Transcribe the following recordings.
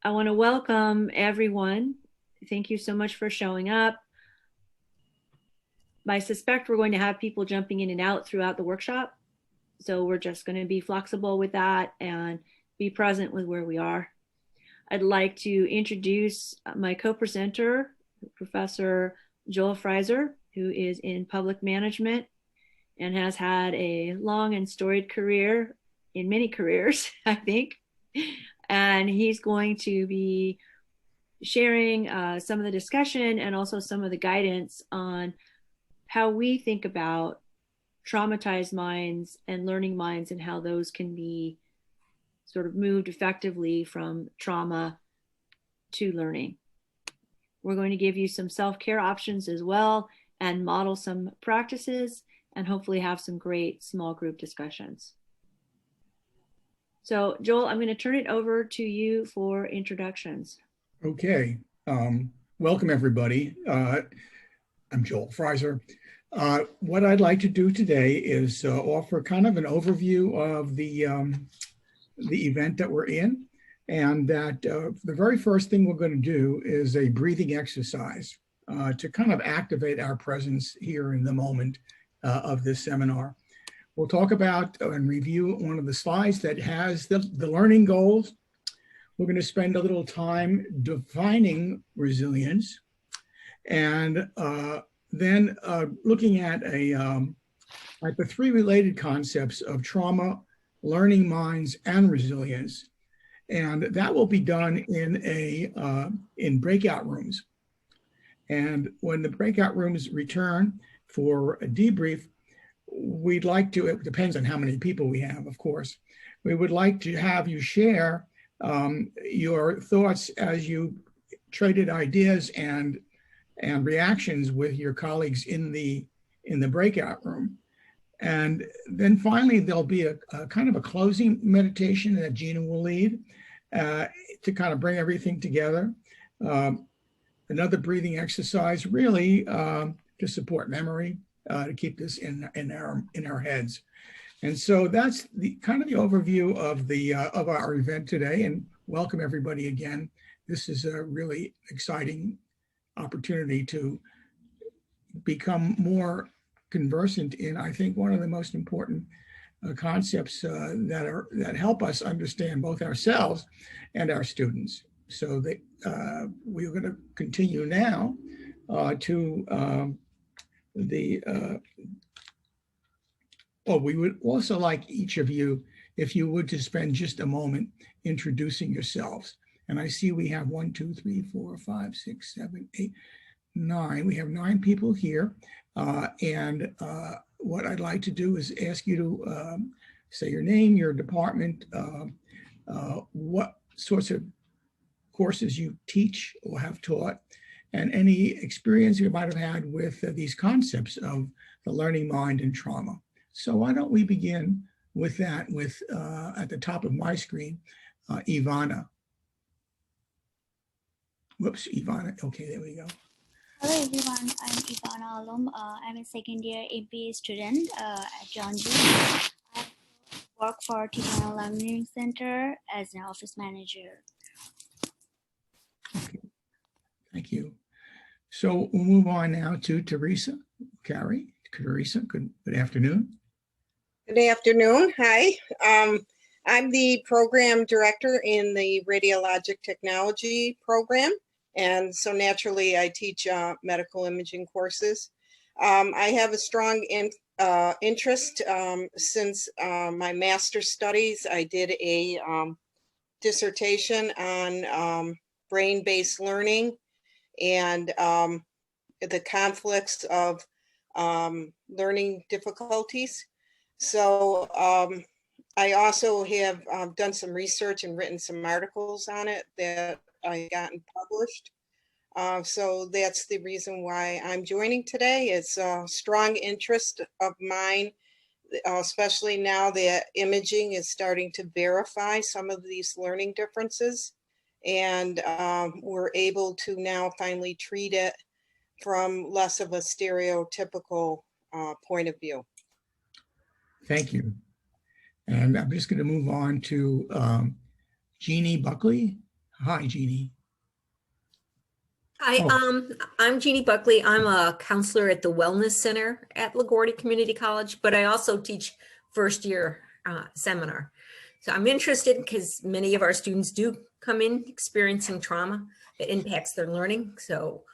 I want to welcome everyone. Thank you so much for showing up. I suspect we're going to have people jumping in and out throughout the workshop. So we're just going to be flexible with that and be present with where we are. I'd like to introduce my co-presenter, Professor Joel Freiser, who is in public management and has had a long and storied career in many careers, I think. And he's going to be sharing some of the discussion and also some of the guidance on how we think about traumatized minds and learning minds and how those can be sort of moved effectively from trauma to learning. We're going to give you some self-care options as well and model some practices and hopefully have some great small group discussions. So Joel, I'm going to turn it over to you for introductions. Okay. Welcome, everybody. I'm Joel Freiser. What I'd like to do today is offer kind of an overview of the event that we're in. And that the very first thing we're going to do is a breathing exercise to kind of activate our presence here in the moment of this seminar. We'll talk about and review one of the slides that has the learning goals. We're going to spend a little time defining resilience and then looking at the three related concepts of trauma, learning minds, and resilience. And that will be done in breakout rooms. And when the breakout rooms return for a debrief, we'd like to, it depends on how many people we have, of course, we would like to have you share your thoughts as you traded ideas and reactions with your colleagues in the breakout room. And then finally, there'll be a kind of a closing meditation that Gina will lead to kind of bring everything together. Another breathing exercise, really to support memory, to keep this in our heads. And so that's the kind of the overview of our event today. And welcome everybody again. This is a really exciting opportunity to become more conversant in, I think, one of the most important concepts that help us understand both ourselves and our students. So that we're going to continue now to we would also like each of you, if you would, to spend just a moment introducing yourselves. And I see we have 1, 2, 3, 4, 5, 6, 7, 8, 9. We have 9 people here. What I'd like to do is ask you to say your name, your department, what sorts of courses you teach or have taught, and any experience you might have had with these concepts of the learning mind and trauma. So why don't we begin with that with, at the top of my screen, Ivana. Whoops, Ivana. Okay, there we go. Hello everyone, I'm Ivana Alum. I'm a second year MBA student at John Jay. I work for Ticana Learning Center as an office manager. Okay. Thank you. So we'll move on now to Teresa Carey. Teresa, good afternoon. Good afternoon. Hi. I'm the program director in the radiologic technology program. And so naturally, I teach medical imaging courses. I have a strong interest since my master's studies. I did a dissertation on brain-based learning and the conflicts of learning difficulties. So I also have done some research and written some articles on it that I gotten published. So that's the reason why I'm joining today. It's a strong interest of mine, especially now that imaging is starting to verify some of these learning differences. And we're able to now finally treat it from less of a stereotypical point of view. Thank you. And I'm just going to move on to Jeannie Buckley. Hi, Jeannie. Hi, Oh. I'm Jeannie Buckley. I'm a counselor at the Wellness Center at LaGuardia Community College, but I also teach first year seminar. So I'm interested because many of our students do come in experiencing trauma that impacts their learning. So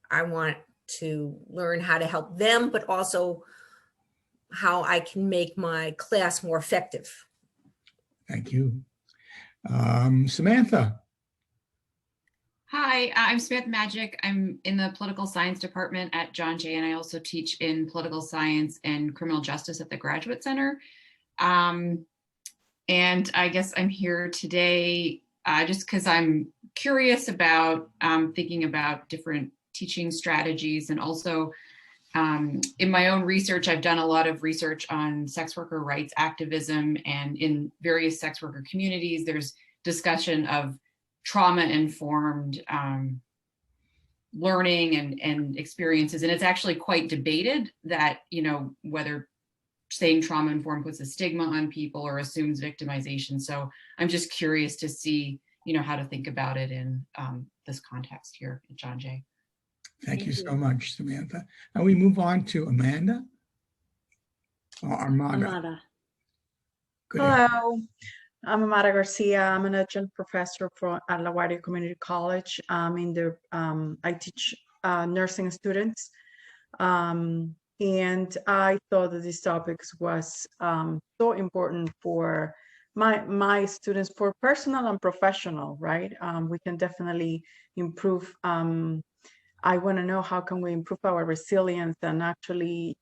I want to learn how to help them, but also how I can make my class more effective. Thank you. Samantha. Hi, I'm Samantha Magic. I'm in the political science department at John Jay, and I also teach in political science and criminal justice at the Graduate Center. And I guess I'm here today just because I'm curious about thinking about different teaching strategies, and also in my own research, I've done a lot of research on sex worker rights activism, and in various sex worker communities, there's discussion of trauma-informed learning and experiences. And it's actually quite debated that, whether saying trauma-informed puts a stigma on people or assumes victimization. So I'm just curious to see, how to think about it in this context here at John Jay. Thank you so much, Samantha. And we move on to Amanda. Armada. Good Hello, I'm Amada Garcia. I'm an adjunct professor at LaGuardia Community College. I teach nursing students. And I thought that this topic was so important for my students, for personal and professional, right? We can definitely improve. I want to know how can we improve our resilience and actually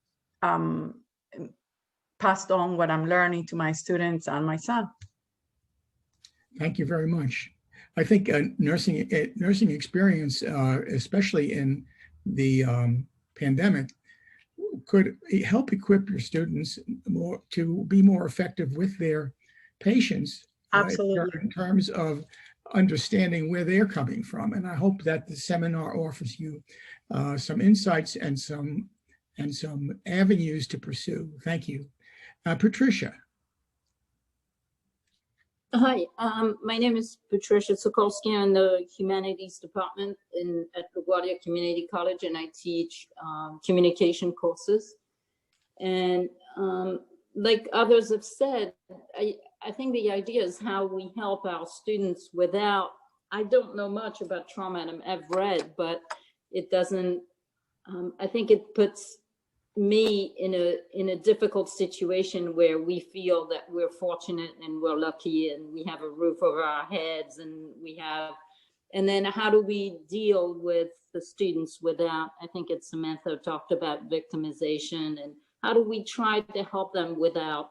passed on what I'm learning to my students and my son. Thank you very much. I think nursing experience, especially in the pandemic, could help equip your students more to be more effective with their patients. Absolutely. In terms of understanding where they're coming from. And I hope that the seminar offers you some insights and some avenues to pursue. Thank you. Patricia. Hi, my name is Patricia Sokolsky. I'm in the Humanities Department at LaGuardia Community College, and I teach communication courses. And like others have said, I think the idea is how we help our students without, I don't know much about trauma, and I've read, but it doesn't, I think it puts me in a difficult situation where we feel that we're fortunate and we're lucky and we have a roof over our heads and then how do we deal with the students without, I think it's Samantha talked about victimization, and how do we try to help them without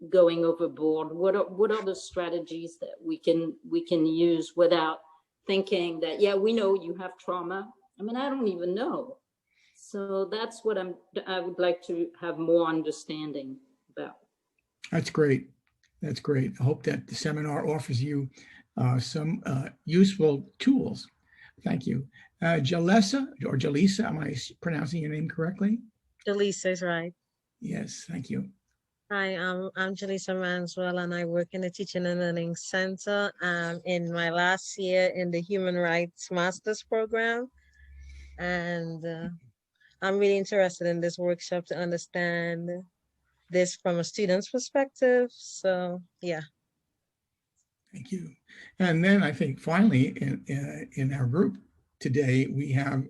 going overboard? What are the strategies that we can use without thinking that, yeah, we know you have trauma. I mean, I don't even know. So that's what I would like to have more understanding about. That's great. That's great. I hope that the seminar offers you some useful tools. Thank you. Jalesa, or Jalisa, am I pronouncing your name correctly? Jalisa is right. Yes, thank you. Hi, I'm Jalisa Manswell, and I work in the Teaching and Learning Center. In my last year in the Human Rights Master's Program. And I'm really interested in this workshop to understand this from a student's perspective. So, yeah. Thank you. And then I think finally in our group today, we have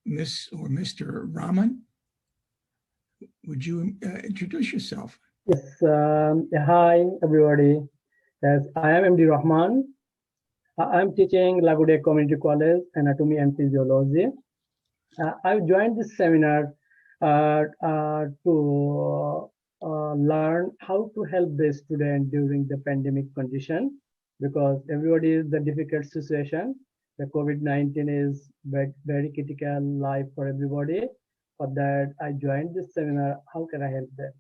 Miss or Mr. Rahman. Would you introduce yourself? Yes. Hi, everybody. Yes, I am MD Rahman. I'm teaching LaGuardia Community College, Anatomy and Physiology. I've joined this seminar to learn how to help the student during the pandemic condition, because everybody is the difficult situation. The COVID-19 is very critical life for everybody. For that, I joined this seminar. How can I help them?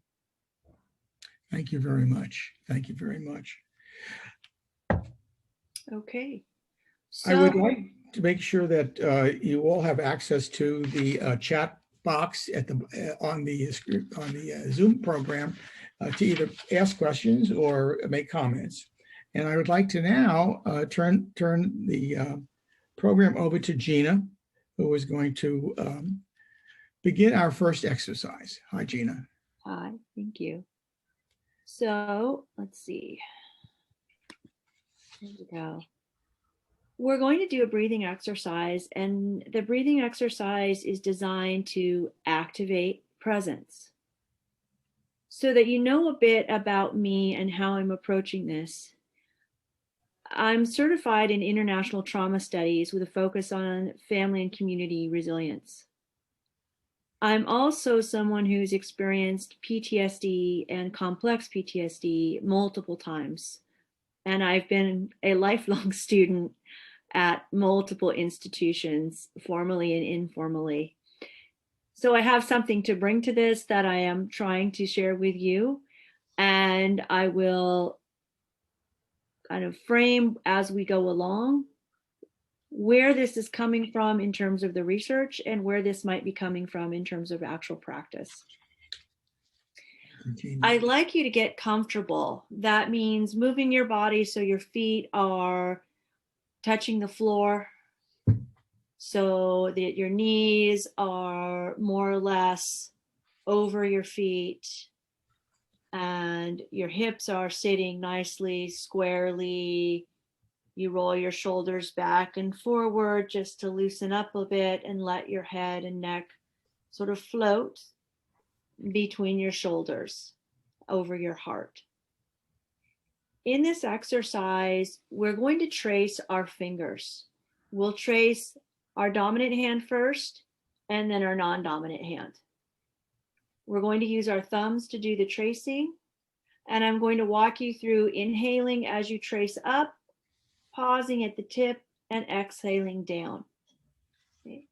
Thank you very much. Thank you very much. Okay. I would like to make sure that you all have access to the chat box at on the Zoom program to either ask questions or make comments. And I would like to now turn the program over to Gina, who is going to begin our first exercise. Hi, Gina. Hi, thank you. So let's see. There we go. We're going to do a breathing exercise, and the breathing exercise is designed to activate presence so that you know a bit about me and how I'm approaching this. I'm certified in international trauma studies with a focus on family and community resilience. I'm also someone who's experienced PTSD and complex PTSD multiple times, and I've been a lifelong student at multiple institutions, formally and informally. So I have something to bring to this that I am trying to share with you, and I will kind of frame as we go along where this is coming from in terms of the research and where this might be coming from in terms of actual practice. I'd like you to get comfortable. That means moving your body so your feet are touching the floor, so that your knees are more or less over your feet and your hips are sitting nicely, squarely. You roll your shoulders back and forward just to loosen up a bit and let your head and neck sort of float between your shoulders over your heart. In this exercise, we're going to trace our fingers. We'll trace our dominant hand first and then our non-dominant hand. We're going to use our thumbs to do the tracing, and I'm going to walk you through inhaling as you trace up, pausing at the tip, and exhaling down. Okay.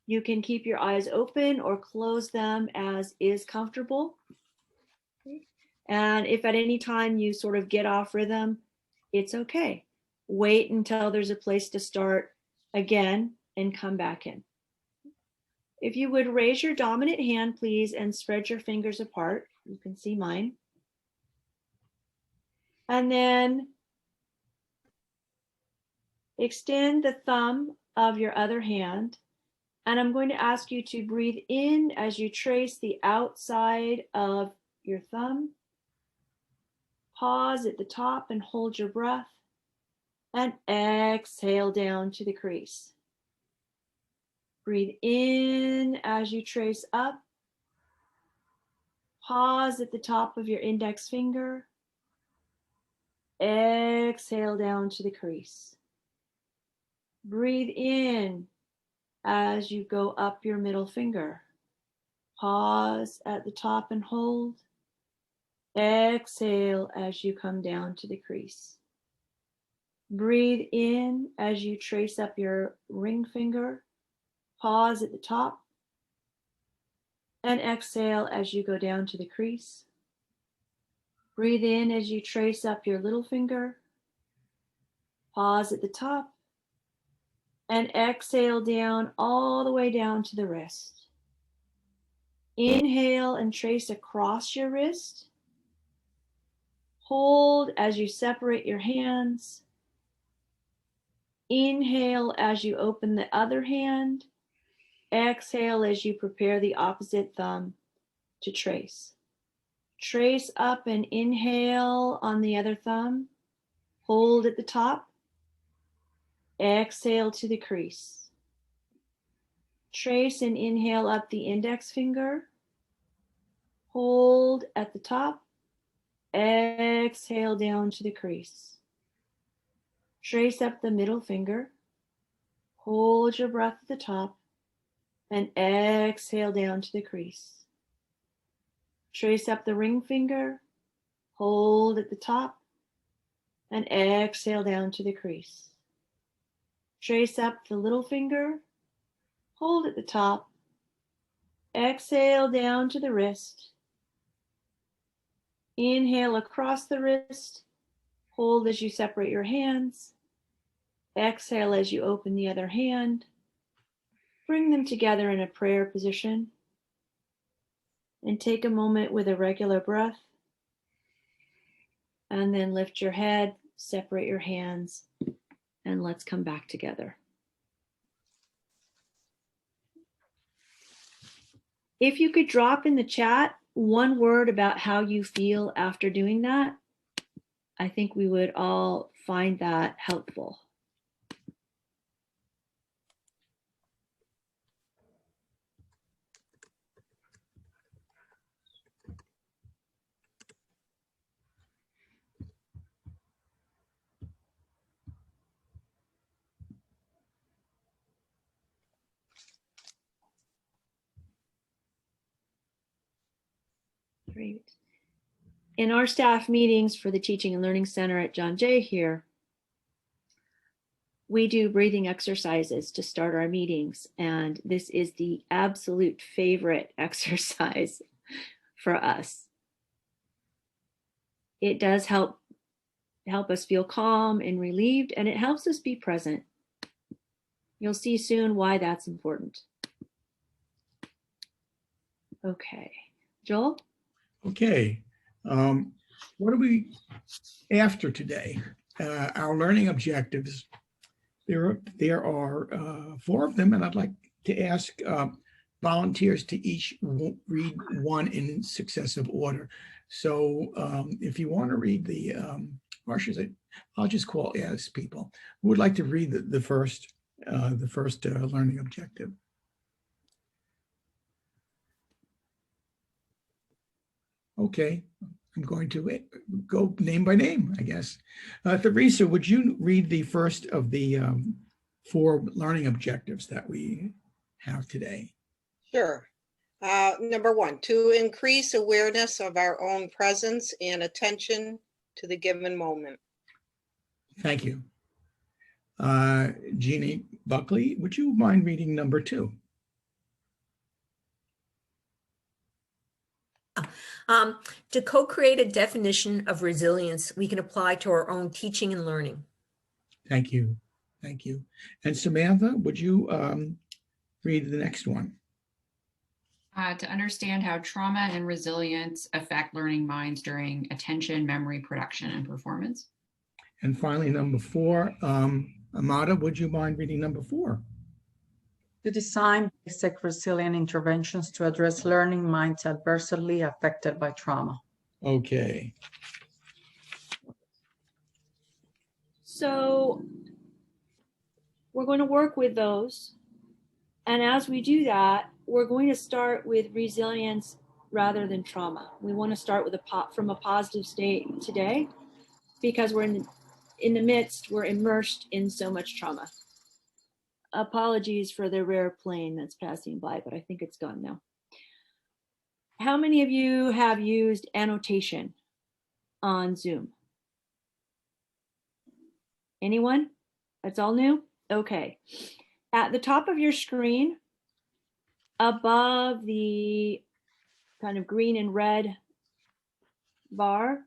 You can keep your eyes open or close them as is comfortable. Okay. And if at any time you sort of get off rhythm, it's okay. Wait until there's a place to start again and come back in. If you would raise your dominant hand, please, and spread your fingers apart. You can see mine. And then extend the thumb of your other hand. And I'm going to ask you to breathe in as you trace the outside of your thumb. Pause at the top and hold your breath. And exhale down to the crease. Breathe in as you trace up. Pause at the top of your index finger. Exhale down to the crease. Breathe in as you go up your middle finger. Pause at the top and hold. Exhale as you come down to the crease. Breathe in as you trace up your ring finger. Pause at the top. And exhale as you go down to the crease. Breathe in as you trace up your little finger. Pause at the top. And exhale down all the way down to the wrist. Inhale and trace across your wrist. Hold as you separate your hands. Inhale as you open the other hand. Exhale as you prepare the opposite thumb to trace. Trace up and inhale on the other thumb. Hold at the top. Exhale to the crease. Trace and inhale up the index finger. Hold at the top. Exhale down to the crease. Trace up the middle finger. Hold your breath at the top. And exhale down to the crease. Trace up the ring finger. Hold at the top. And exhale down to the crease. Trace up the little finger. Hold at the top. Exhale down to the wrist. Inhale across the wrist. Hold as you separate your hands. Exhale as you open the other hand. Bring them together in a prayer position. And take a moment with a regular breath. And then lift your head separate your hands, and let's come back together. If you could drop in the chat one word about how you feel after doing that, I think we would all find that helpful. Great. In our staff meetings for the Teaching and Learning Center at John Jay here, we do breathing exercises to start our meetings, and this is the absolute favorite exercise for us. It does help us feel calm and relieved, and it helps us be present. You'll see soon why that's important. Okay, Joel? Okay. What are we after today? Our learning objectives. There are 4 of them, and I'd like to ask volunteers to each read one in successive order. So if you want to read the, I'll just ask people who would like to read the first learning objective. Okay, I'm going to go name by name, I guess. Theresa, would you read the first of the 4 learning objectives that we have today? Sure. Number 1, to increase awareness of our own presence and attention to the given moment. Thank you. Jeannie Buckley, would you mind reading number 2? To co-create a definition of resilience we can apply to our own teaching and learning. Thank you. Thank you. And Samantha, would you read the next one? To understand how trauma and resilience affect learning minds during attention, memory, production, and performance. And finally, number 4, Amada, would you mind reading number 4? To design basic resilient interventions to address learning minds adversely affected by trauma. Okay. So we're going to work with those. And as we do that, we're going to start with resilience rather than trauma. We want to start with from a positive state today, because we're we're immersed in so much trauma. Apologies for the rare plane that's passing by, but I think it's gone now. How many of you have used annotation on Zoom? Anyone? That's all new? Okay. At the top of your screen, above the kind of green and red bar,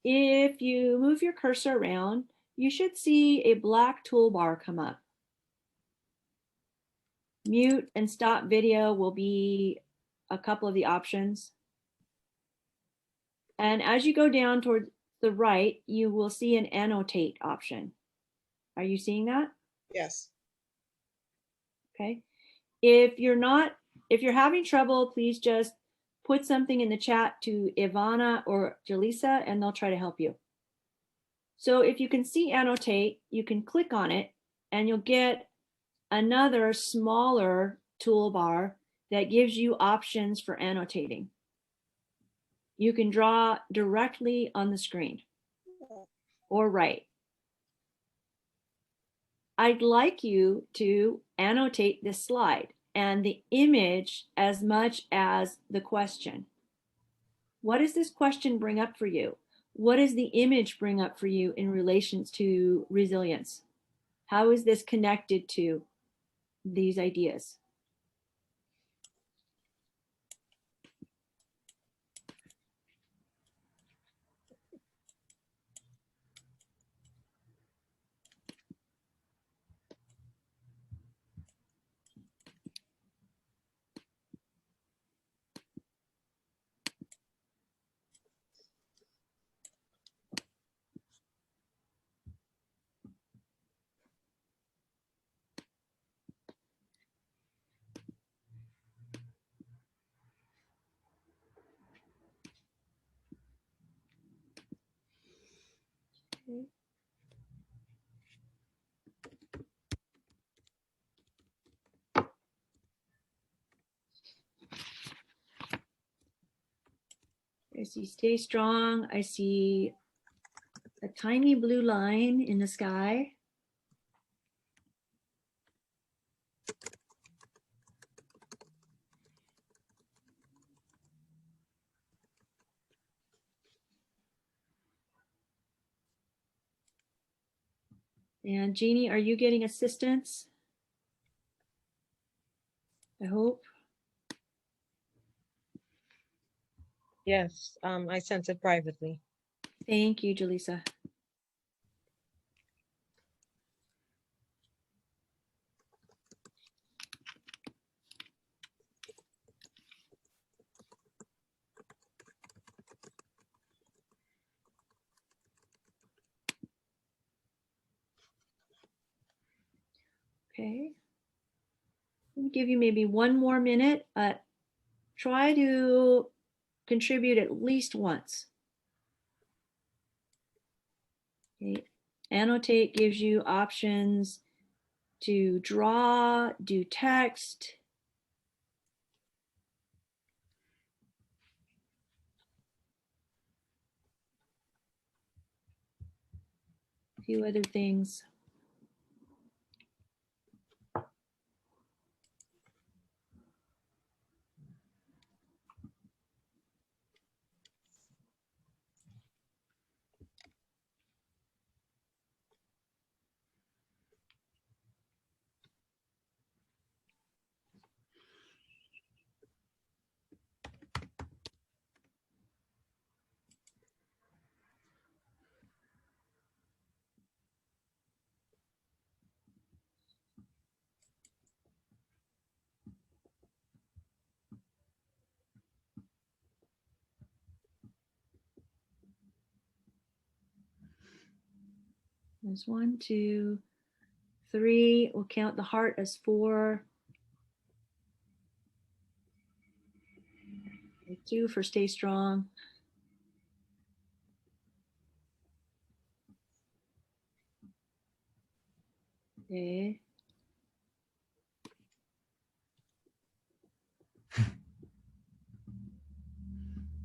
if you move your cursor around, you should see a black toolbar come up. Mute and stop video will be a couple of the options. And as you go down toward the right, you will see an annotate option. Are you seeing that? Yes. Okay. If you're having trouble, please just put something in the chat to Ivana or Jaleesa, and they'll try to help you. So if you can see annotate, you can click on it and you'll get another smaller toolbar that gives you options for annotating. You can draw directly on the screen or write. I'd like you to annotate this slide and the image as much as the question. What does this question bring up for you? What does the image bring up for you in relation to resilience? How is this connected to these ideas? Okay. I see stay strong. I see a tiny blue line in the sky. And Jeannie, are you getting assistance? I hope. Yes, I sent it privately. Thank you, Jaleesa. Okay. Let me give you maybe one more minute. Try to contribute at least once. Okay. Annotate gives you options to draw, do text. A few other things. There's 1, 2, 3. We'll count the heart as 4. 2 for stay strong. Okay.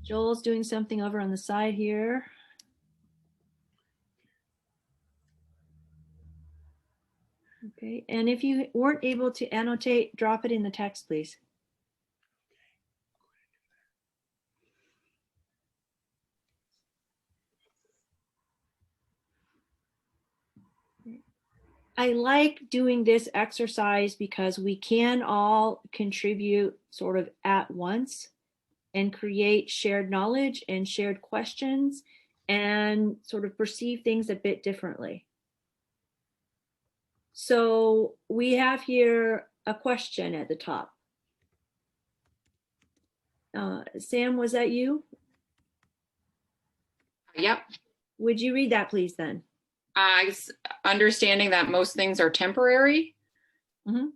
Joel's doing something over on the side here. Okay, and if you weren't able to annotate, drop it in the text, please. I like doing this exercise because we can all contribute sort of at once and create shared knowledge and shared questions and sort of perceive things a bit differently. So we have here a question at the top. Sam, was that you? Yep. Would you read that, please, then? Understanding that most things are temporary. Mm-hmm.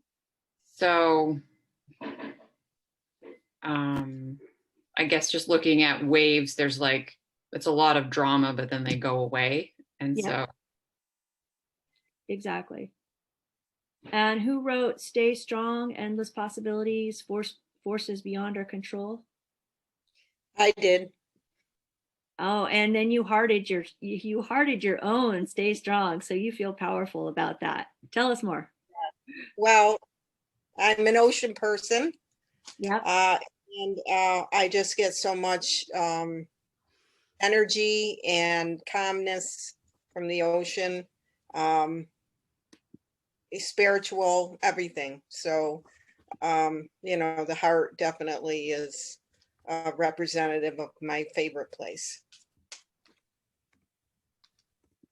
So I guess just looking at waves, there's like, it's a lot of drama, but then they go away. And Yeah. so. Exactly. And who wrote Stay Strong, Endless Possibilities, Forces Beyond Our Control? I did. Oh, and then you hearted your own Stay Strong, so you feel powerful about that. Tell us more. Well, I'm an ocean person. Yeah. And I just get so much energy and calmness from the ocean, spiritual, everything. So, the heart definitely is representative of my favorite place.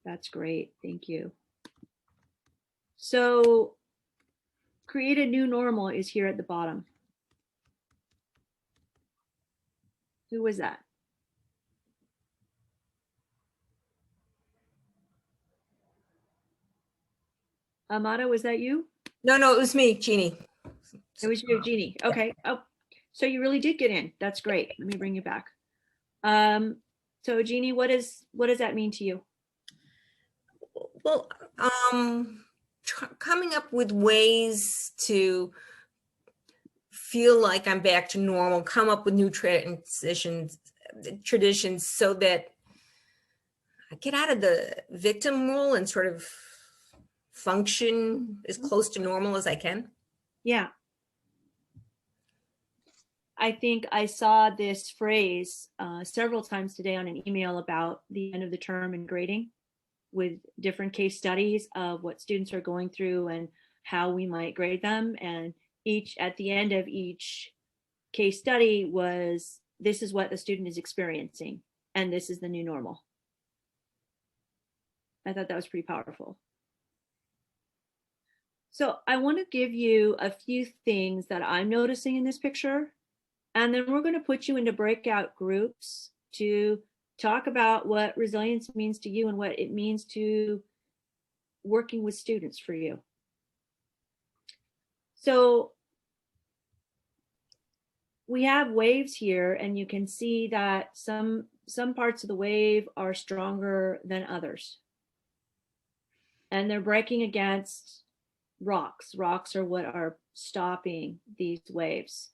That's great. Thank you. So create a new normal is here at the bottom. Who was that? Amada, was that you? No, it was me, Jeannie. It was you, Jeannie. Okay. Oh, so you really did get in. That's great. Let me bring you back. So Jeannie, what does that mean to you? Well, coming up with ways to feel like I'm back to normal, come up with new traditions so that I get out of the victim role and sort of function as close to normal as I can. Yeah. I think I saw this phrase several times today on an email about the end of the term and grading, with different case studies of what students are going through and how we might grade them. And at the end of each case study was, this is what the student is experiencing, and this is the new normal. I thought that was pretty powerful. So I want to give you a few things that I'm noticing in this picture, and then we're going to put you into breakout groups to talk about what resilience means to you and what it means to working with students for you. So we have waves here, and you can see that some parts of the wave are stronger than others. And they're breaking against rocks. Rocks are what are stopping these waves.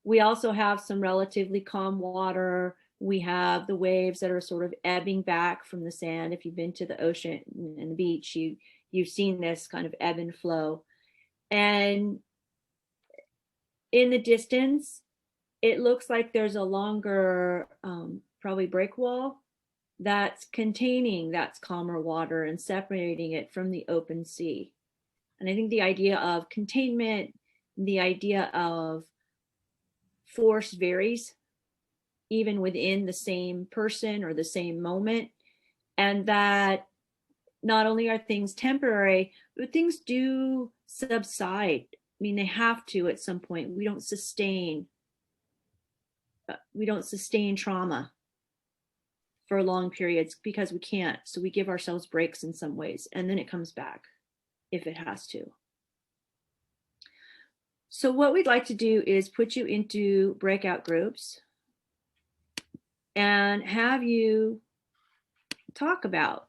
We also have some relatively calm water. We have the waves that are sort of ebbing back from the sand. If you've been to the ocean and the beach, you've seen this kind of ebb and flow. And in the distance, it looks like there's a longer, probably break wall that's containing that calmer water and separating it from the open sea. And I think the idea of containment, the idea of force varies even within the same person or the same moment, and that not only are things temporary, but things do subside. I mean, they have to at some point. We don't sustain trauma for long periods because we can't. So we give ourselves breaks in some ways, and then it comes back if it has to. So what we'd like to do is put you into breakout groups and have you talk about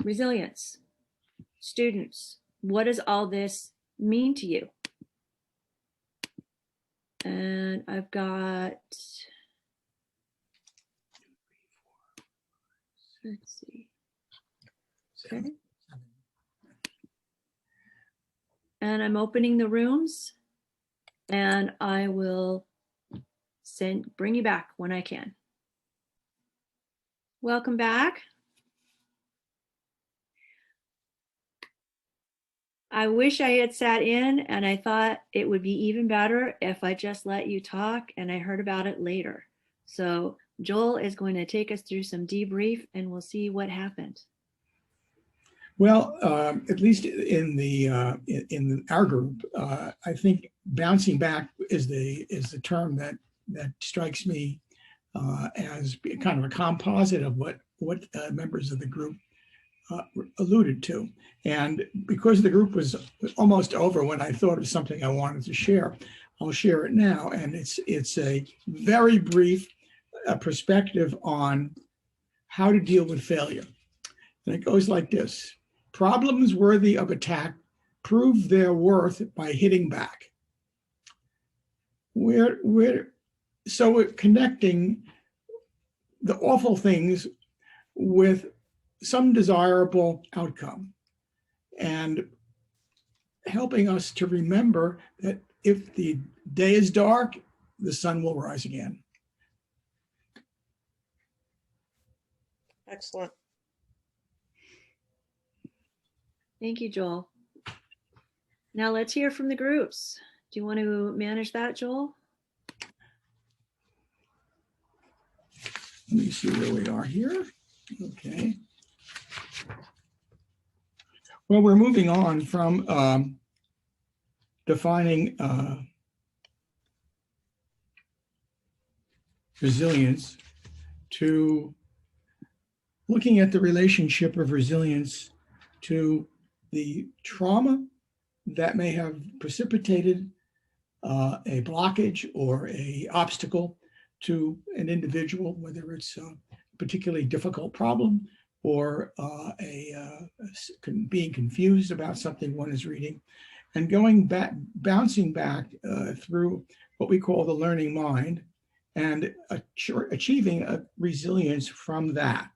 resilience, students. What does all this mean to you? And I've got, let's see. Okay. And I'm opening the rooms, and I will bring you back when I can. Welcome back. I wish I had sat in, and I thought it would be even better if I just let you talk and I heard about it later. So Joel is going to take us through some debrief, and we'll see what happened. Well, at least in our group, I think bouncing back is the term that strikes me as kind of a composite of what members of the group alluded to. And because the group was almost over when I thought of something I wanted to share, I'll share it now. And it's a very brief perspective on how to deal with failure. And it goes like this. Problems worthy of attack prove their worth by hitting back. So we're connecting the awful things with some desirable outcome and helping us to remember that if the day is dark, the sun will rise again. Excellent. Thank you, Joel. Now let's hear from the groups. Do you want to manage that, Joel? Let me see where we are here. Okay. Well, we're moving on from defining resilience to looking at the relationship of resilience to the trauma that may have precipitated a blockage or a obstacle to an individual, whether it's a particularly difficult problem or being confused about something one is reading, and bouncing back through what we call the learning mind, and achieving a resilience from that.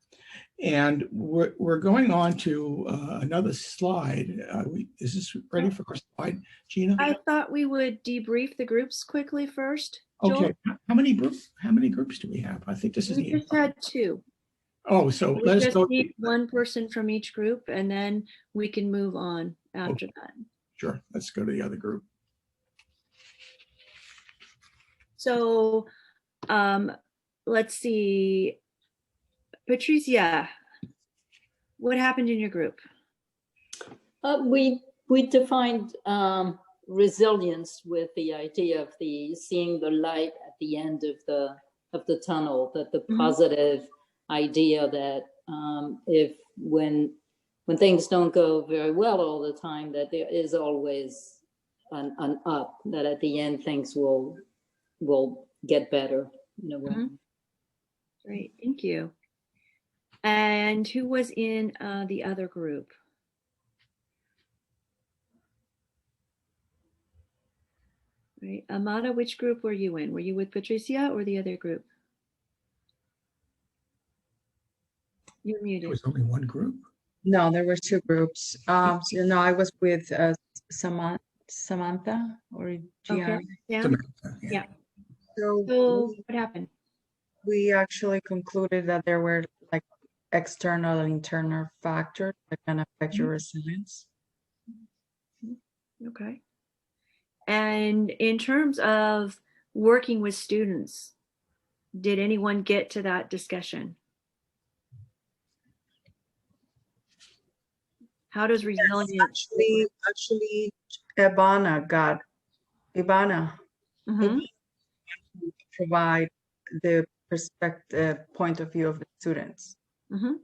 And we're going on to another slide. Is this ready for our slide, Gina? I thought we would debrief the groups quickly first. Joel? Okay. How many groups do we have? I think this is We the. just had 2. Oh, so We let us just go. need one person from each group, and then we can move on after that. Sure. Let's go to the other group. So let's see. Patricia, what happened in your group? We defined resilience with the idea of seeing the light at the end of the tunnel, that the positive idea that if when things don't go very well all the time, that there is always an up, that at the end things will get better. Great, thank you. And who was in the other group? Right, Amada, which group were you in? Were you with Patricia or the other group? You're muted. There was only one group. No, there were 2 groups. So, I was with Samantha or Gian. Okay, yeah. Samantha, Yeah. So So what happened? we actually concluded that there were like external and internal factors that can affect your resilience. Okay. And in terms of working with students, did anyone get to that discussion? How does resilience? Actually, Ivana Mhm. provide the perspective, point of view of the students. Mhm.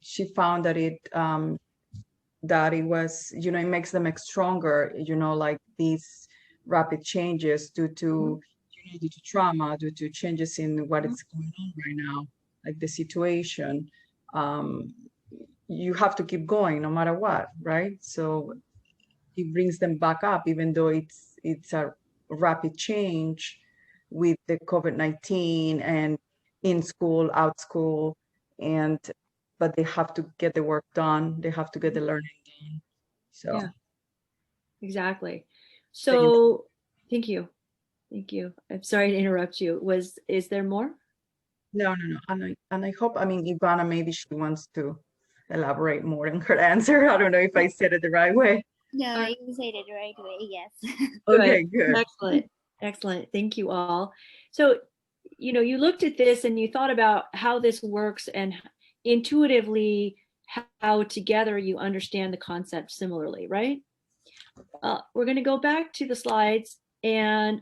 She found that it was, it makes them stronger, like these rapid changes due to trauma, due to changes in what is going on right now, like the situation. You have to keep going no matter what, right? So it brings them back up, even though it's a rapid change with the COVID-19 and in school, out school, but they have to get the work done. They have to get the learning done. So Yeah, exactly. So thank you. Thank you. I'm sorry to interrupt you. Is there more? No. And I hope, Ivana, maybe she wants to elaborate more in her answer. I don't know if I said it the right way. No, you said it the right way. Yes. Okay, good. Excellent. Thank you all. So, you looked at this and you thought about how this works and intuitively how together you understand the concept similarly, right? We're going to go back to the slides, and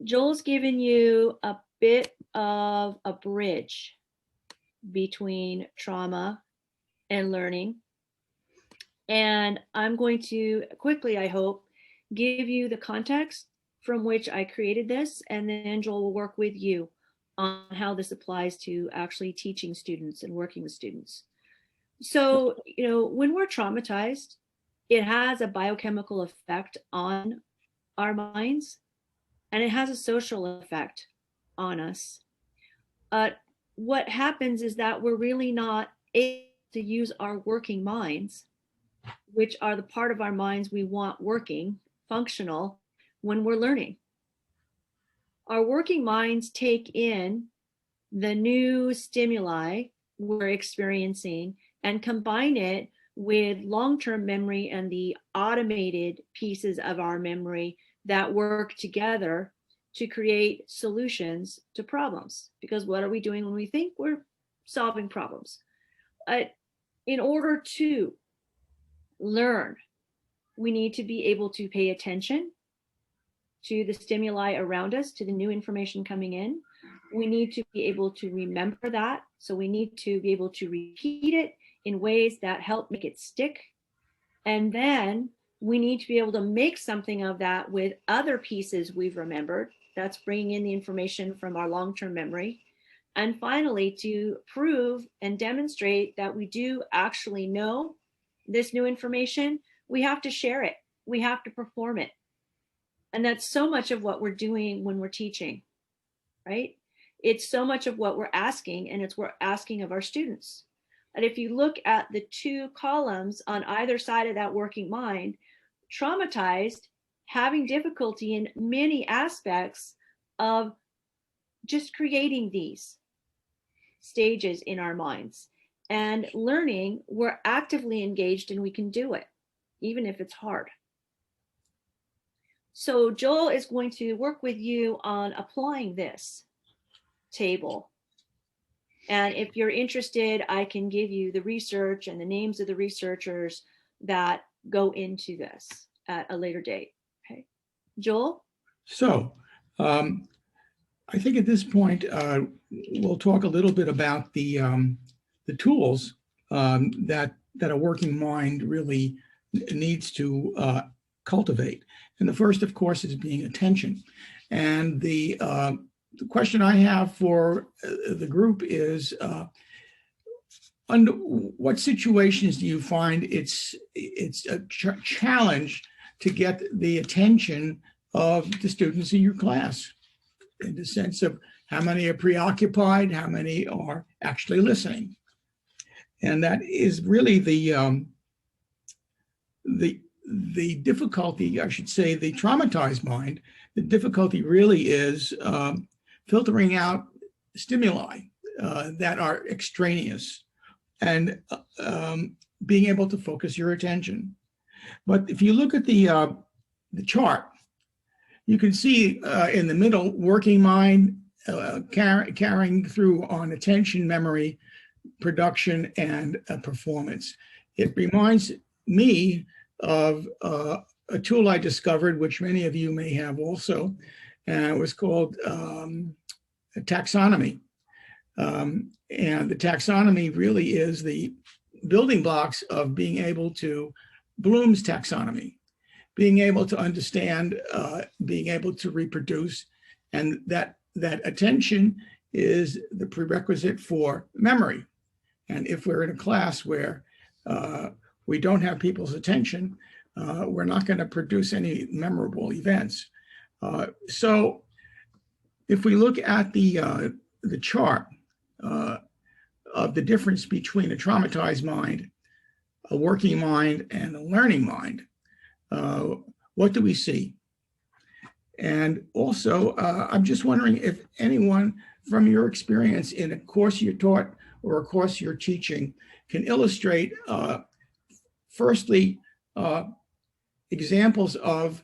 Joel's given you a bit of a bridge between trauma and learning. And I'm going to quickly, I hope, give you the context from which I created this, and then Joel will work with you on how this applies to actually teaching students and working with students. So, when we're traumatized, it has a biochemical effect on our minds, and it has a social effect on us. What happens is that we're really not able to use our working minds, which are the part of our minds we want working, functional, when we're learning. Our working minds take in the new stimuli we're experiencing and combine it with long-term memory and the automated pieces of our memory that work together to create solutions to problems. Because what are we doing when we think? We're solving problems. In order to learn, we need to be able to pay attention to the stimuli around us, to the new information coming in. We need to be able to remember that. So we need to be able to repeat it in ways that help make it stick. And then we need to be able to make something of that with other pieces we've remembered. That's bringing in the information from our long-term memory. And finally, to prove and demonstrate that we do actually know this new information, we have to share it. We have to perform it. And that's so much of what we're doing when we're teaching, right? It's so much of what we're asking, and it's what we're asking of our students. And if you look at the two columns on either side of that working mind, traumatized, having difficulty in many aspects of just creating these stages in our minds. And learning, we're actively engaged and we can do it, even if it's hard. So Joel is going to work with you on applying this table. And if you're interested, I can give you the research and the names of the researchers that go into this at a later date. Okay, Joel? So I think at this point, we'll talk a little bit about the tools that a working mind really needs to cultivate. And the first, of course, is being attention. And the question I have for the group is, under what situations do you find it's a challenge to get the attention of the students in your class, in the sense of how many are preoccupied, how many are actually listening? And that is really the difficulty, I should say, the traumatized mind. The difficulty really is filtering out stimuli that are extraneous and being able to focus your attention. But if you look at the chart, you can see in the middle, working mind, carrying through on attention, memory, production, and performance. It reminds me of a tool I discovered, which many of you may have also, and it was called taxonomy. And the taxonomy really is the building blocks of being able to, Bloom's taxonomy, being able to understand, being able to reproduce, and that attention is the prerequisite for memory. And if we're in a class where we don't have people's attention, we're not going to produce any memorable events. So if we look at the chart of the difference between a traumatized mind, a working mind, and a learning mind, what do we see? And also, I'm just wondering if anyone from your experience in a course you taught or a course you're teaching can illustrate, firstly, examples of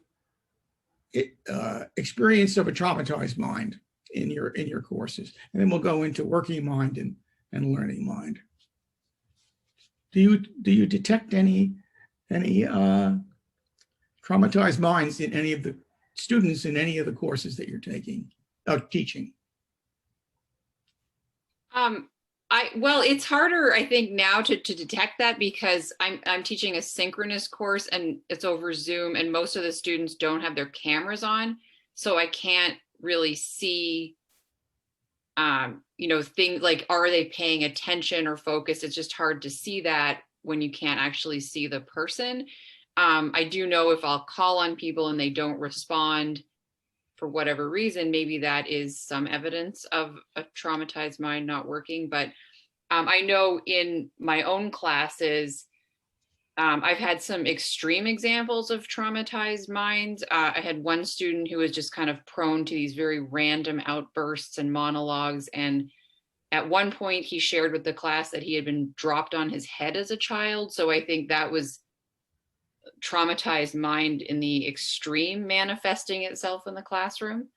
experience of a traumatized mind in your courses, and then we'll go into working mind and learning mind. Do you detect any traumatized minds in any of the students in any of the courses that you're teaching? Well, it's harder, I think, now to detect that because I'm teaching a synchronous course and it's over Zoom, and most of the students don't have their cameras on, so I can't really see, things like, are they paying attention or focus? It's just hard to see that when you can't actually see the person. I do know if I'll call on people and they don't respond for whatever reason, maybe that is some evidence of a traumatized mind not working. But I know in my own classes, I've had some extreme examples of traumatized minds. I had one student who was just kind of prone to these very random outbursts and monologues. And at one point he shared with the class that he had been dropped on his head as a child. So I think that was traumatized mind in the extreme manifesting itself in the classroom.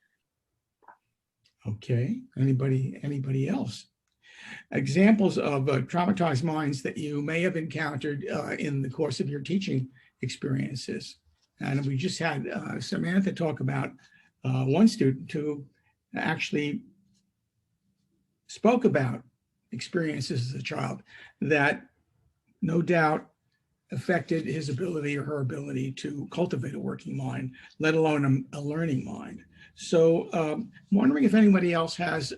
Okay, anybody else? Examples of traumatized minds that you may have encountered in the course of your teaching experiences. And we just had Samantha talk about one student who actually spoke about experiences as a child that no doubt affected his ability or her ability to cultivate a working mind, let alone a learning mind. So I'm wondering if anybody else has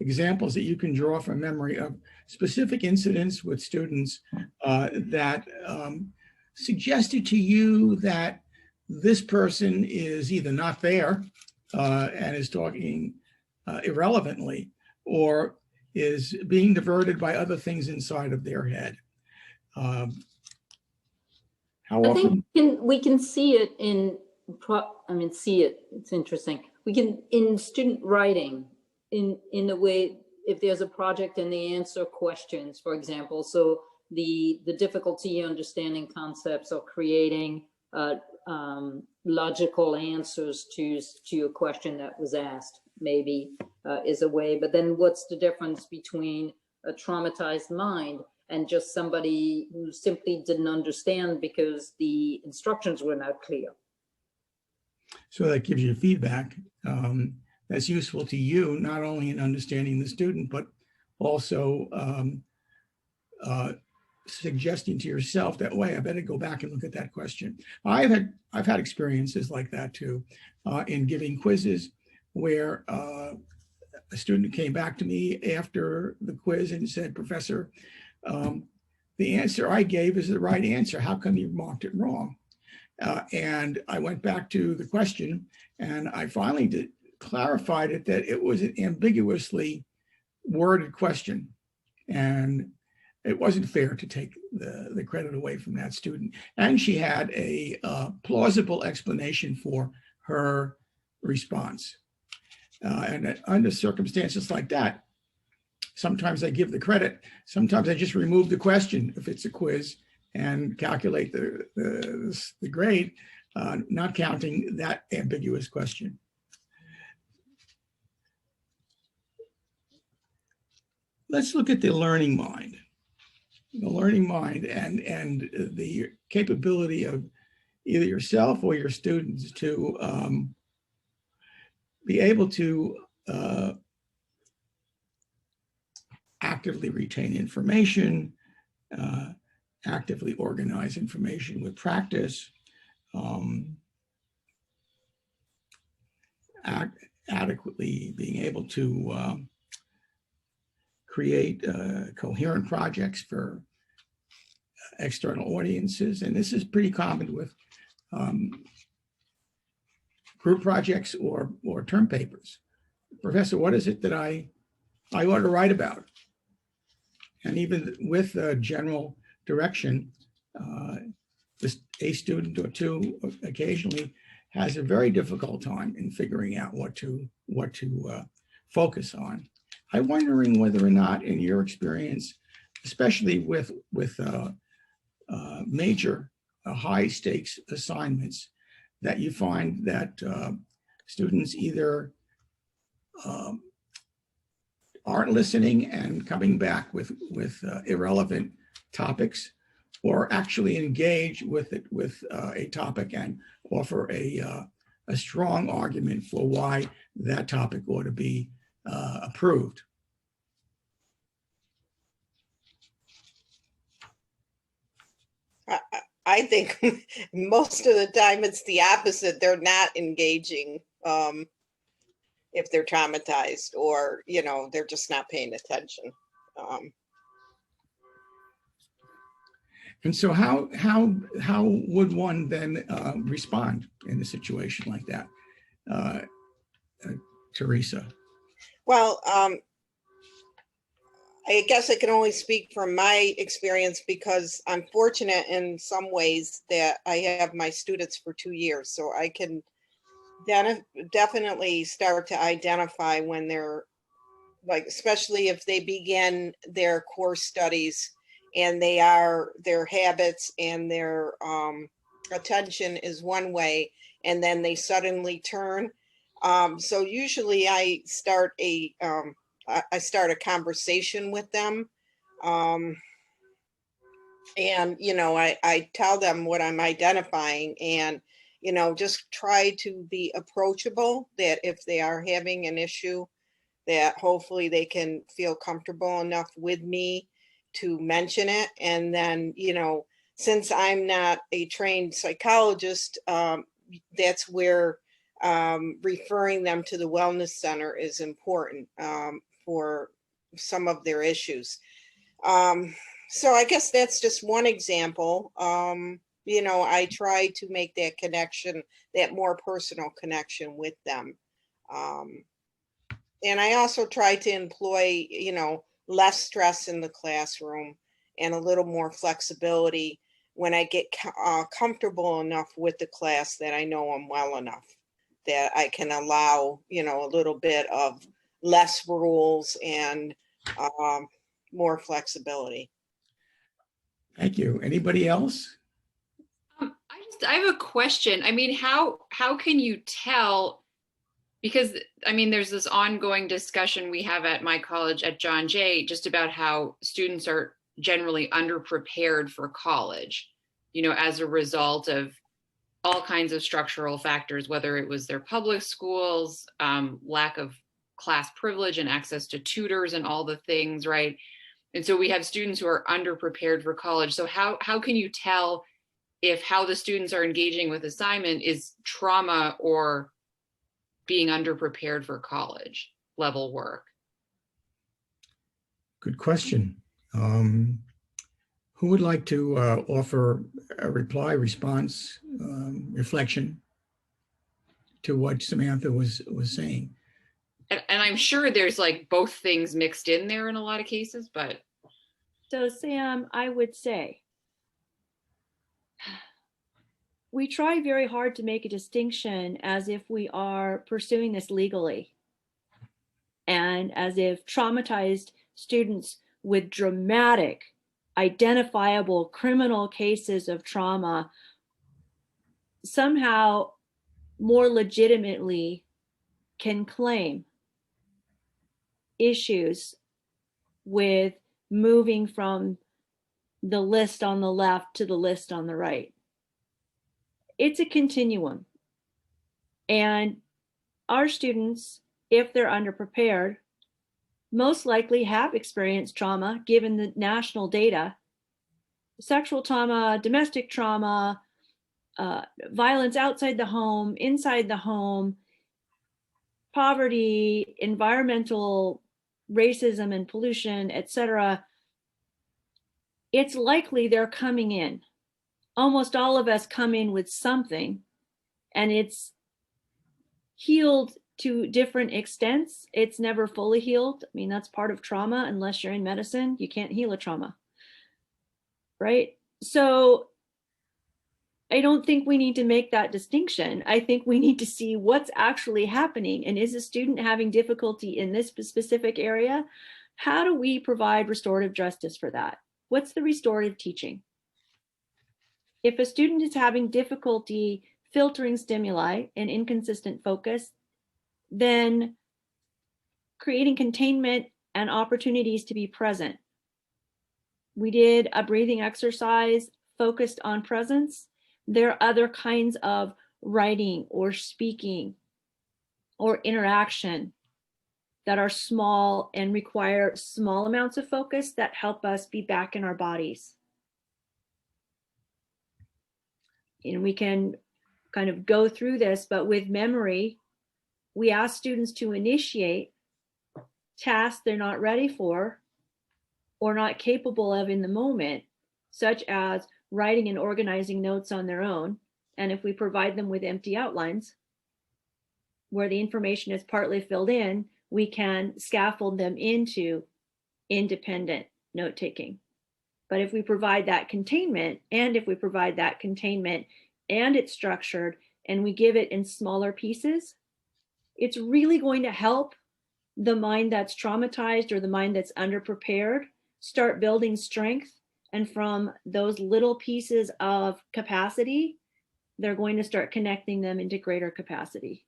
examples that you can draw from memory of specific incidents with students that suggested to you that this person is either not there and is talking irrelevantly, or is being diverted by other things inside of their head. How I often? think we can see it in, it's interesting. We can, in student writing, in the way, if there's a project and they answer questions, for example, so the difficulty understanding concepts or creating logical answers to a question that was asked, maybe is a way. But then what's the difference between a traumatized mind and just somebody who simply didn't understand because the instructions were not clear? So that gives you feedback that's useful to you, not only in understanding the student, but also suggesting to yourself that, way, I better go back and look at that question. I've had experiences like that too, in giving quizzes where a student came back to me after the quiz and said, "Professor, the answer I gave is the right answer. How come you marked it wrong?" And I went back to the question, and I finally clarified it that it was an ambiguously worded question, and it wasn't fair to take the credit away from that student. And she had a plausible explanation for her response. And under circumstances like that, sometimes I give the credit, sometimes I just remove the question if it's a quiz and calculate the grade, not counting that ambiguous question. Let's look at the learning mind. The learning mind and the capability of either yourself or your students to be able to actively retain information, actively organize information with practice, adequately being able to create coherent projects for external audiences. And this is pretty common with group projects or term papers. "Professor, what is it that I ought to write about?" And even with general direction, a student or two occasionally has a very difficult time in figuring out what to focus on. I'm wondering whether or not, in your experience, especially with major high stakes assignments, that you find that students either aren't listening and coming back with irrelevant topics, or actually engage with it with a topic and offer a strong argument for why that topic ought to be approved. I think most of the time it's the opposite. They're not engaging if they're traumatized, or, you know, they're just not paying attention. And so how would one then respond in a situation like that, Teresa? Well, I guess I can only speak from my experience, because I'm fortunate in some ways that I have my students for 2 years. So I can definitely start to identify when they're, like, especially if they begin their course studies and their habits and their attention is one way, and then they suddenly turn. So usually I start a conversation with them. And, you know, I tell them what I'm identifying, and, you know, just try to be approachable, that if they are having an issue, that hopefully they can feel comfortable enough with me to mention it. And then, you know, since I'm not a trained psychologist, that's where referring them to the wellness center is important for some of their issues. So I guess that's just one example. I try to make that connection, that more personal connection with them. And I also try to employ, less stress in the classroom and a little more flexibility when I get comfortable enough with the class that I know them well enough that I can allow, a little bit of less rules and more flexibility. Thank you. Anybody else? I have a question. I mean, how can you tell? Because I mean, there's this ongoing discussion we have at my college at John Jay just about how students are generally underprepared for college, as a result of all kinds of structural factors, whether it was their public schools, lack of class privilege and access to tutors and all the things, right? And so we have students who are underprepared for college. So how can you tell if how the students are engaging with assignment is trauma or being underprepared for college level work? Good question. Who would like to offer a response, reflection to what Samantha was saying? And I'm sure there's like both things mixed in there in a lot of cases, but. So Sam, I would say, we try very hard to make a distinction as if we are pursuing this legally and as if traumatized students with dramatic, identifiable criminal cases of trauma somehow more legitimately can claim issues with moving from the list on the left to the list on the right. It's a continuum. And our students, if they're underprepared, most likely have experienced trauma given the national data. Sexual trauma, domestic trauma, violence outside the home, inside the home, poverty, environmental racism and pollution, etc. It's likely they're coming in. Almost all of us come in with something, and it's healed to different extents. It's never fully healed. I mean, that's part of trauma. Unless you're in medicine, you can't heal a trauma, right? So I don't think we need to make that distinction. I think we need to see what's actually happening. And is a student having difficulty in this specific area? How do we provide restorative justice for that? What's the restorative teaching? If a student is having difficulty filtering stimuli and inconsistent focus, then creating containment and opportunities to be present. We did a breathing exercise focused on presence. There are other kinds of writing or speaking or interaction that are small and require small amounts of focus that help us be back in our bodies. And we can kind of go through this, but with memory, we ask students to initiate tasks they're not ready for or not capable of in the moment, such as writing and organizing notes on their own. And if we provide them with empty outlines where the information is partly filled in, we can scaffold them into independent note-taking. But if we provide that containment, and it's structured, and we give it in smaller pieces, it's really going to help the mind that's traumatized or the mind that's underprepared start building strength. And from those little pieces of capacity, they're going to start connecting them into greater capacity.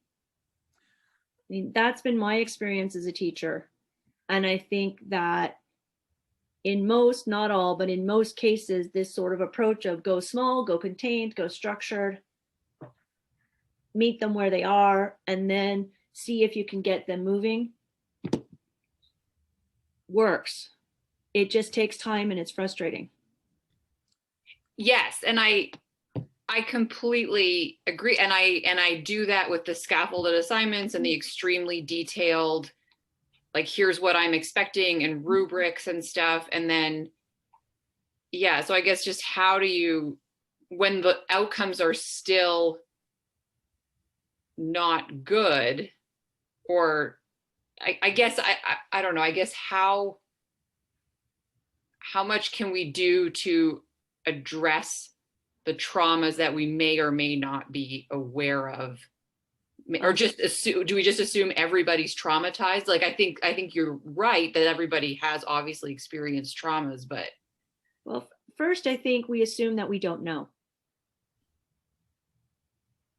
I mean, that's been my experience as a teacher. And I think that in most, not all, but in most cases, this sort of approach of go small, go contained, go structured, meet them where they are, and then see if you can get them moving works. It just takes time and it's frustrating. Yes, and I completely agree, and I do that with the scaffolded assignments and the extremely detailed, like, here's what I'm expecting and rubrics and stuff. And then, yeah, so I guess just how do you, when the outcomes are still not good, or I guess I don't know, I guess how much can we do to address the traumas that we may or may not be aware of, or just assume, do we just assume everybody's traumatized? Like, I think you're right that everybody has obviously experienced traumas, but. Well, first, I think we assume that we don't know.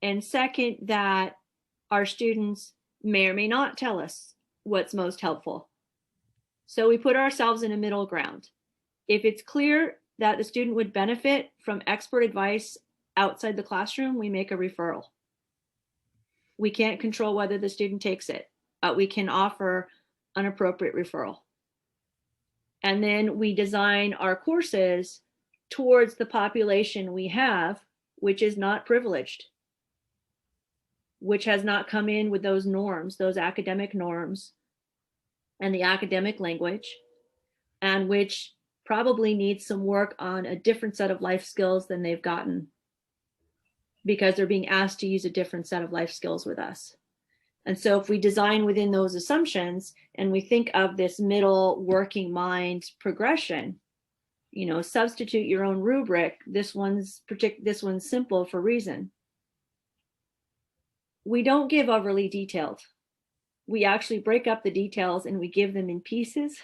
And second, that our students may or may not tell us what's most helpful. So we put ourselves in a middle ground. If it's clear that the student would benefit from expert advice outside the classroom, we make a referral. We can't control whether the student takes it, but we can offer an appropriate referral. And then we design our courses towards the population we have, which is not privileged, which has not come in with those norms, those academic norms and the academic language, and which probably needs some work on a different set of life skills than they've gotten because they're being asked to use a different set of life skills with us. And so if we design within those assumptions and we think of this middle working mind progression, you know, substitute your own rubric. This one's simple for a reason. We don't give overly detailed. We actually break up the details and we give them in pieces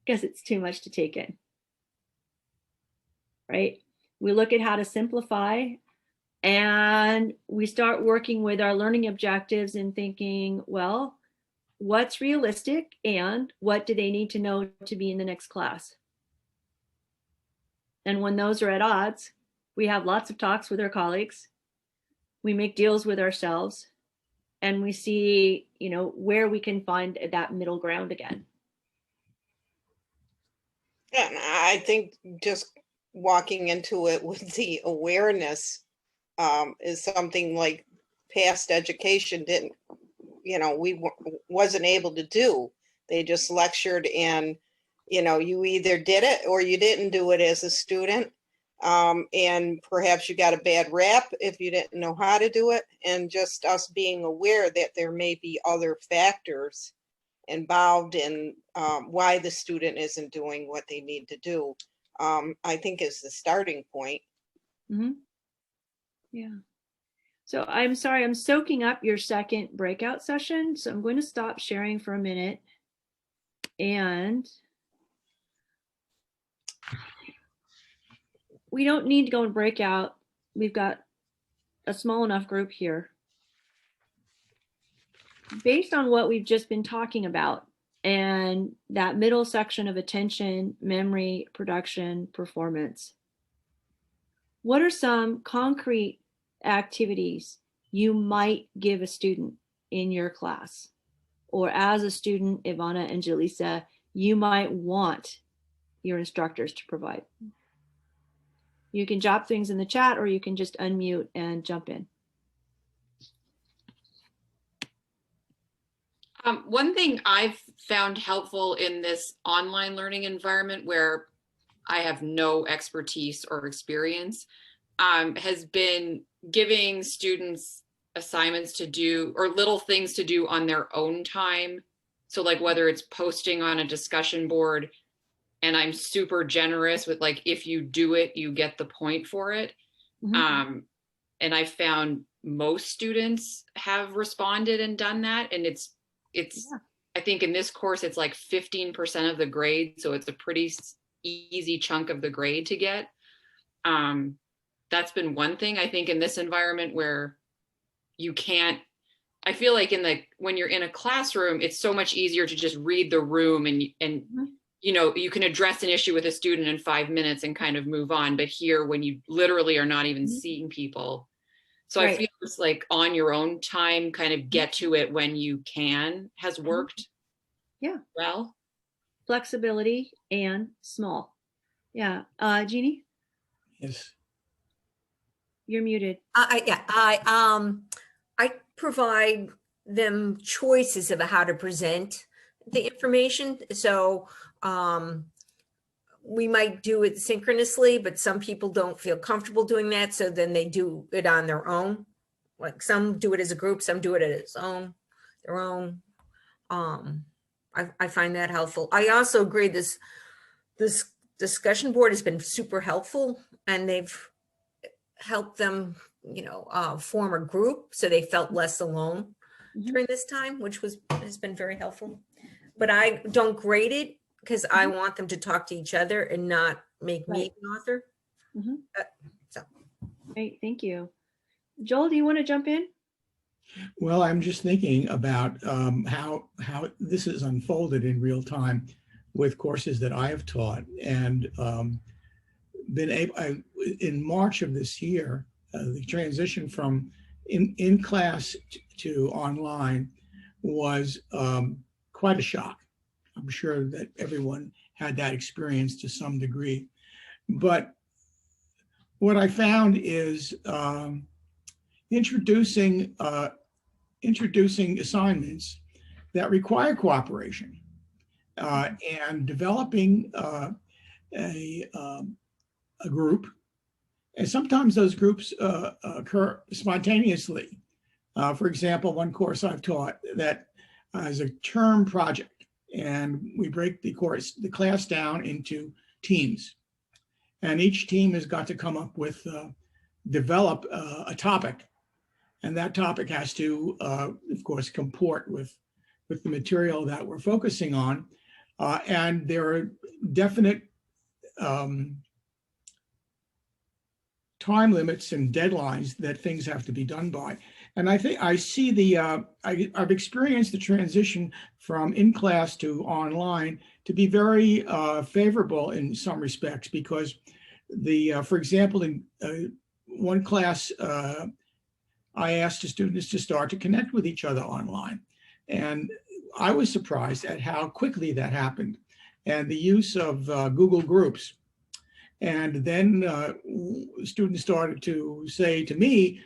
because it's too much to take in. Right? We look at how to simplify, and we start working with our learning objectives and thinking, well, what's realistic and what do they need to know to be in the next class? And when those are at odds, we have lots of talks with our colleagues. We make deals with ourselves, and we see, you know, where we can find that middle ground again. And I think just walking into it with the awareness is something like past education didn't, you know, wasn't able to do. They just lectured, and, you know, you either did it or you didn't do it as a student. And perhaps you got a bad rap if you didn't know how to do it. And just us being aware that there may be other factors involved in why the student isn't doing what they need to do, I think is the starting point. Mm-hmm. Yeah. So I'm sorry, I'm soaking up your second breakout session. So I'm going to stop sharing for a minute. And we don't need to go and break out. We've got a small enough group here. Based on what we've just been talking about and that middle section of attention, memory, production, performance, what are some concrete activities you might give a student in your class? Or as a student, Ivana and Jaleesa, you might want your instructors to provide? You can drop things in the chat, or you can just unmute and jump in. One thing I've found helpful in this online learning environment where I have no expertise or experience has been giving students assignments to do or little things to do on their own time. So like whether it's posting on a discussion board, and I'm super generous with like, if you do it, you get the point for it. Mm-hmm. And I found most students have responded and done that. And it's yeah. I think in this course, it's like 15% of the grade. So it's a pretty easy chunk of the grade to get. That's been one thing. I think in this environment where you can't, I feel like when you're in a classroom, it's so much easier to just read the room and mm-hmm. you know, you can address an issue with a student in 5 minutes and kind of move on. But here, when you literally are not even mm-hmm. seeing people. So right. I feel it's like on your own time, kind of get to it when you can has worked. Yeah. Well. Flexibility and small. Yeah. Jeannie? Yes. You're muted. I provide them choices of how to present the information. So we might do it synchronously, but some people don't feel comfortable doing that. So then they do it on their own. Like some do it as a group, some do it as their own. I find that helpful. I also agree this discussion board has been super helpful, and they've helped them, form a group so they felt less alone during this time, which has been very helpful. But I don't grade it because I want them to talk to each other and not make me an author. Great, thank you. Joel, do you want to jump in? Well, I'm just thinking about how this is unfolded in real time with courses that I have taught, and in March of this year, the transition from in class to online was quite a shock. I'm sure that everyone had that experience to some degree, but what I found is introducing assignments that require cooperation and developing a group. And sometimes those groups occur spontaneously. For example, one course I've taught that is a term project, and we break the class down into teams. And each team has got to come up with, develop a topic. And that topic has to, of course, comport with the material that we're focusing on. And there are definite time limits and deadlines that things have to be done by. And I think I see I've experienced the transition from in-class to online to be very favorable in some respects, because for example, in one class, I asked the students to start to connect with each other online. And I was surprised at how quickly that happened, and the use of Google Groups. And then students started to say to me,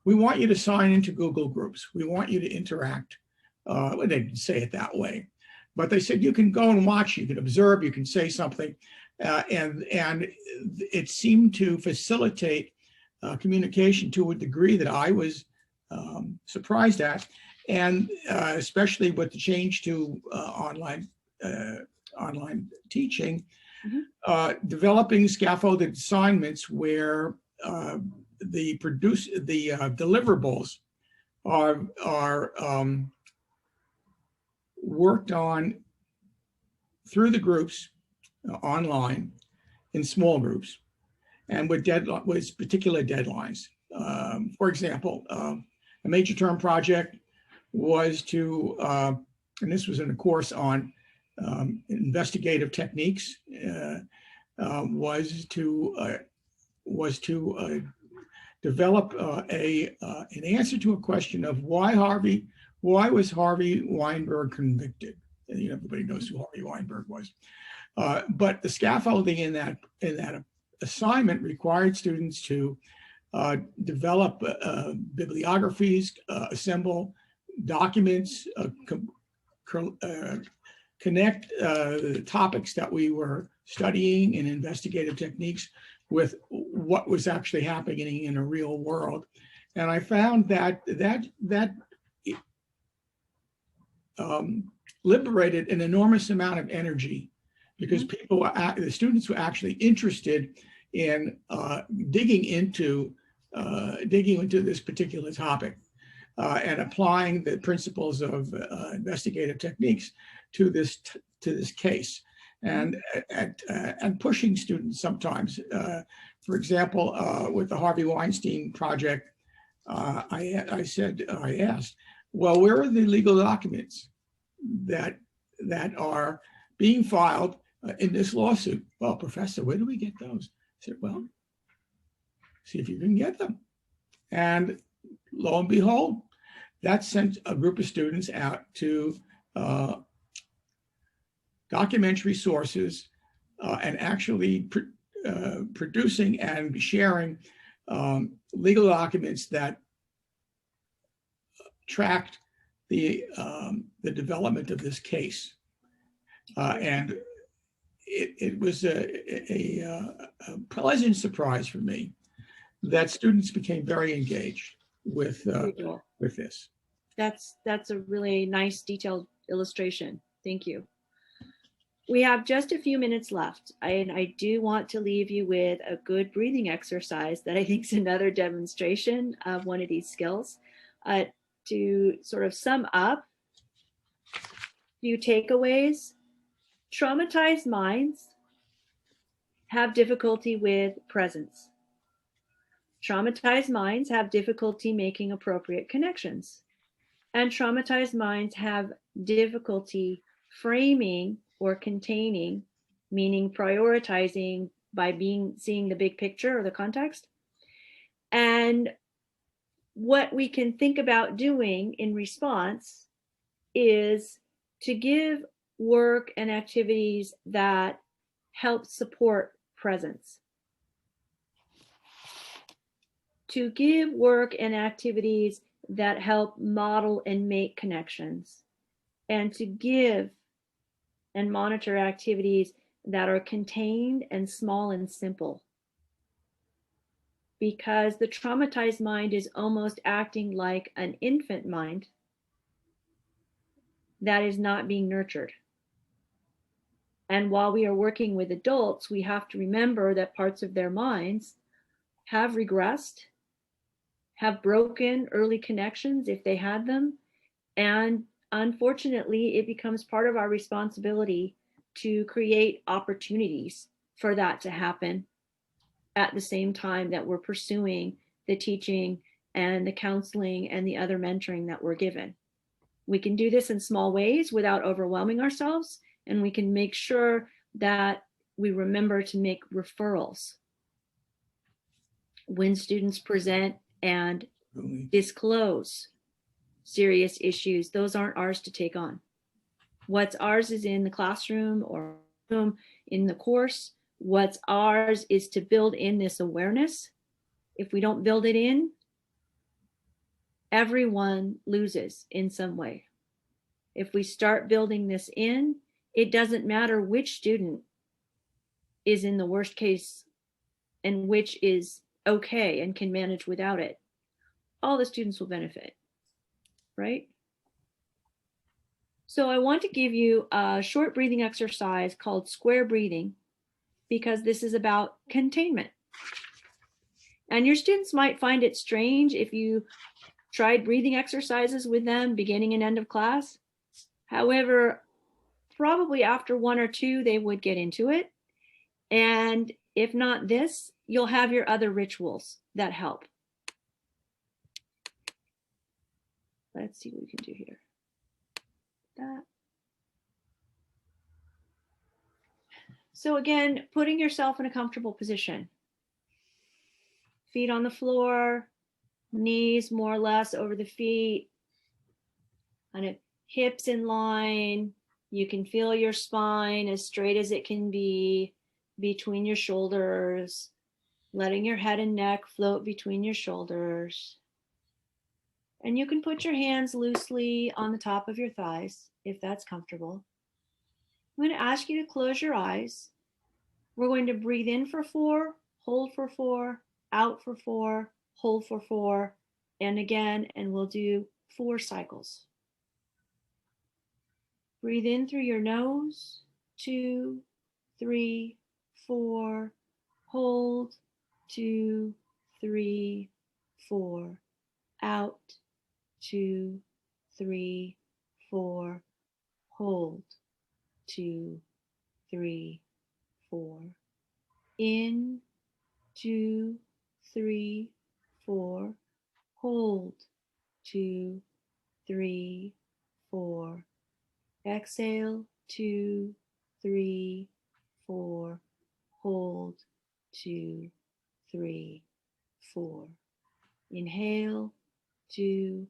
we want you to sign into Google Groups. We want you to interact. Well, they didn't say it that way, but they said, you can go and watch, you can observe, you can say something. And it seemed to facilitate communication to a degree that I was surprised at. And especially with the change to online teaching, developing scaffolded assignments where the deliverables are worked on through the groups online in small groups and with particular deadlines. For example, a major term project was to, and this was in a course on investigative techniques, was to develop an answer to a question of why was Harvey Weinberg convicted? And, everybody knows who Harvey Weinberg was. But the scaffolding in that assignment required students to develop bibliographies, assemble documents, connect the topics that we were studying in investigative techniques with what was actually happening in a real world. And I found that liberated an enormous amount of energy, because the students were actually interested in digging into this particular topic and applying the principles of investigative techniques to this case, and pushing students sometimes. For example, with the Harvey Weinstein project, I asked, well, where are the legal documents that are being filed in this lawsuit? Well, professor, where do we get those? I said, well, see if you can get them. And lo and behold, that sent a group of students out to documentary sources and actually producing and sharing legal documents that tracked the development of this case. And it was a pleasant surprise for me that students became very engaged with this. That's a really nice detailed illustration. Thank you. We have just a few minutes left, and I do want to leave you with a good breathing exercise that I think is another demonstration of one of these skills. To sort of sum up, few takeaways. Traumatized minds have difficulty with presence. Traumatized minds have difficulty making appropriate connections. And traumatized minds have difficulty framing or containing, meaning prioritizing by seeing the big picture or the context. And what we can think about doing in response is to give work and activities that help support presence. To give work and activities that help model and make connections, and to give and monitor activities that are contained and small and simple. Because the traumatized mind is almost acting like an infant mind that is not being nurtured. And while we are working with adults, we have to remember that parts of their minds have regressed, have broken early connections if they had them, and unfortunately, it becomes part of our responsibility to create opportunities for that to happen at the same time that we're pursuing the teaching and the counseling and the other mentoring that we're given. We can do this in small ways without overwhelming ourselves, and we can make sure that we remember to make referrals when students present and disclose serious issues. Those aren't ours to take on. What's ours is in the classroom or in the course. What's ours is to build in this awareness. If we don't build it in, everyone loses in some way. If we start building this in, it doesn't matter which student is in the worst case and which is okay and can manage without it. All the students will benefit, right? So I want to give you a short breathing exercise called square breathing, because this is about containment. And your students might find it strange if you tried breathing exercises with them beginning and end of class. However, probably after one or two, they would get into it. And if not this, you'll have your other rituals that help. Let's see what we can do here. That. So again, putting yourself in a comfortable position. Feet on the floor, knees more or less over the feet, kind of hips in line. You can feel your spine as straight as it can be between your shoulders, letting your head and neck float between your shoulders. And you can put your hands loosely on the top of your thighs if that's comfortable. I'm going to ask you to close your eyes. We're going to breathe in for 4, hold for 4, out for 4, hold for 4, and again, and we'll do 4 cycles. Breathe in through your nose, 2, 3, 4, hold, 2, 3, 4, out, 2, 3, 4, hold, 2, 3, 4, in, 2, 3, 4, hold, 2, 3, 4, exhale, 2, 3, 4, hold, 2, 3, 4, inhale, 2,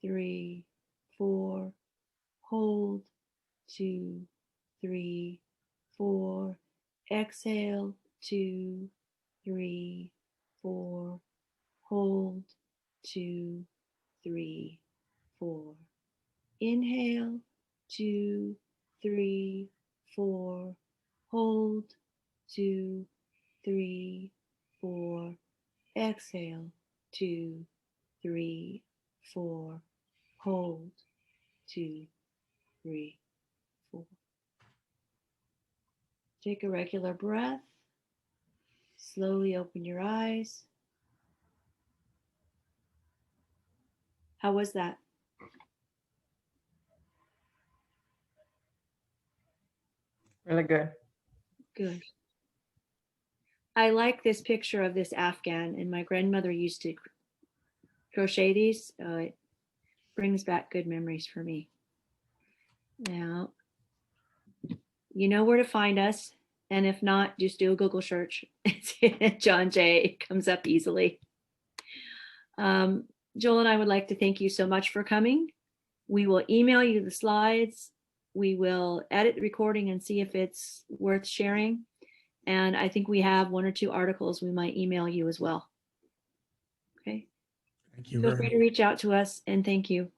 3, 4, hold, 2, 3, 4, exhale, 2, 3, 4. Hold, 2, 3, 4. Inhale, 2, 3, 4. Hold, 2, 3, 4. Exhale, 2, 3, 4. Hold, 2, 3, 4. Take a regular breath. Slowly open your eyes. How was that? Really good. Good. I like this picture of this Afghan, and my grandmother used to crochet these. It brings back good memories for me. Now, you know where to find us. And if not, just do a Google search. John Jay, it comes up easily. Joel and I would like to thank you so much for coming. We will email you the slides. We will edit the recording and see if it's worth sharing. And I think we have 1 or 2 articles we might email you as well. Okay. Thank you Feel very free much. to reach out to us, and thank you.